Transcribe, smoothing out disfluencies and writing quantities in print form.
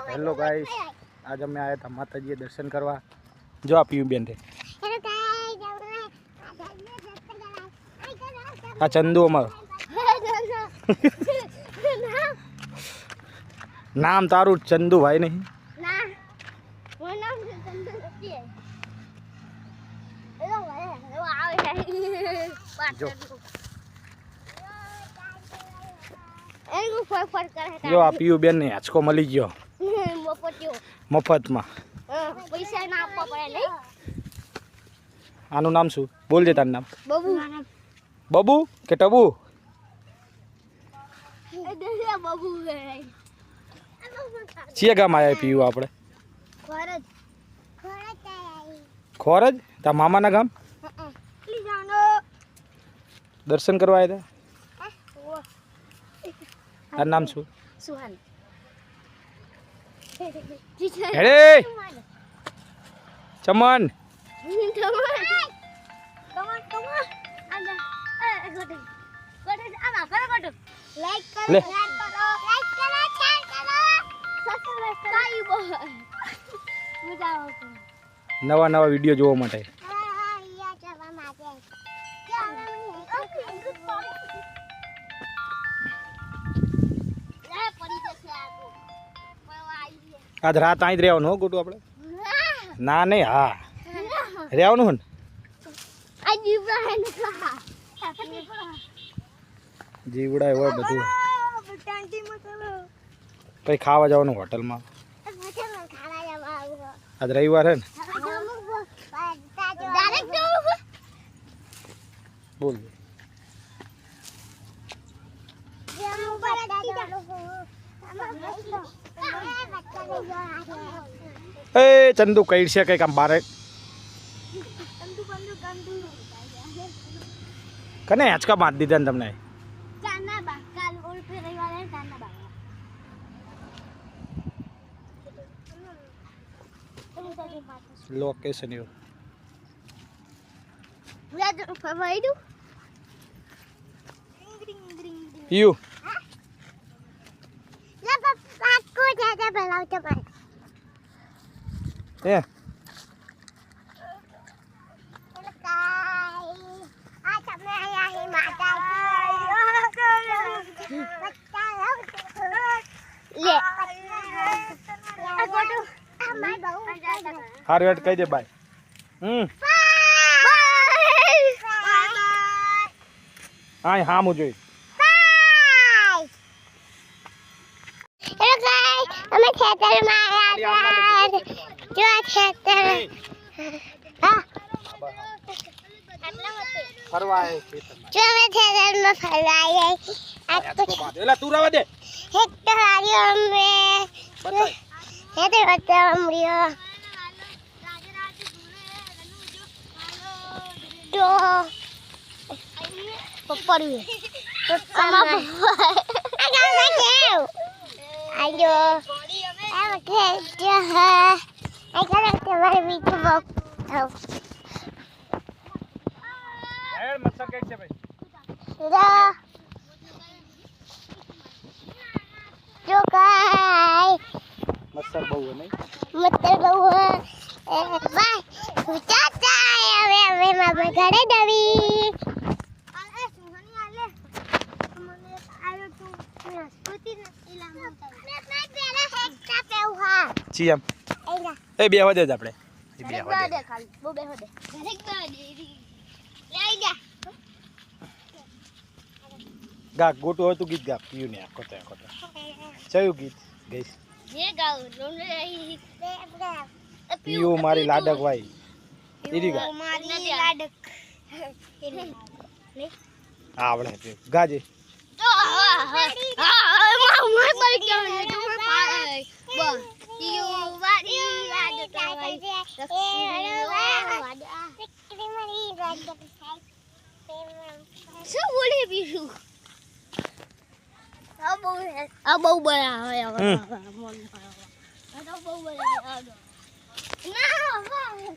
Hello guys, आज हमें आया था माता जी दर्शन करवा। जो आप पीयू बेन थे आ चंदू अमर नाम तारू चंदू भाई नहीं जो जो आप पीयू बेन ने आजको मળી ગયો મફતમાં પૈસા ના આપવા પડે નહીં આનું નામ શું બોલ દે તારું નામ બબુ બબુ કે ટબુ બબુ ચિયા ગામ આયા પીયુ આપણે ખોરજ ખોરજ તા મામાના ગામ દર્શન કરવા આવ્યા હતા તારું નામ શું સુહાન હેડે ચમન લે નવા નવા વિડીયો જોવા માટે આજ રાત અહીં જ રહેવાનું હો ગોટું આપણે ના નહીં હા રહેવાનું હો ને જીવડાય હોય બધું પછી ખાવા જવાનું હોટલમાં આજ રવિવાર હે ને બોલ એ ચંદુ કઈ છે કઈ કામ બારે કને આંચકા માર દીધા ને તમને લોકેશન એવું પીયુ એ હારું હેડ કહી દે બાય હા હામું જોઈ અમે ખેતરમાં આવ્યા જો ખેતર ફરવા આવે ખેતરમાં જો અમે ખેતરમાં ફરવા આવ્યા આ તો એલા તું રવા દે ખેતર આવ્યો અમે ખેતર બતાવ્યો તો પપ્પાડું તો તમારો ayo okay dah ay kalau તમારે બીજું બહુ હેડ મચ્છર કઈ છે ભાઈ જો કાઈ મચ્છર બહુ હે નહીં મચ્છર બહુ બાય ચાચા હવે મામા ઘરે દવી સુહાની આલે મને આયો તું સ્કૂટી ચીયમ એ બે વધે જ આપણે બે વધે ખાલી બહુ બે વધે ઘરે લઈ જા ગા ગોટું હતું ગીત ગા પીયું ને કોતે કોતે ચયું ગીત ગઈસ જે ગાઉ રોને પીયું મારી લાડક ભાઈ ઈરી ગા મારી લાડક આવડે પીયું ગાજે તો મારી બળી ગયો બસ પીયું મારી લાડક શું બોલે પીયું આ બહુ બડા હોય હવે મન બહુ બડા ના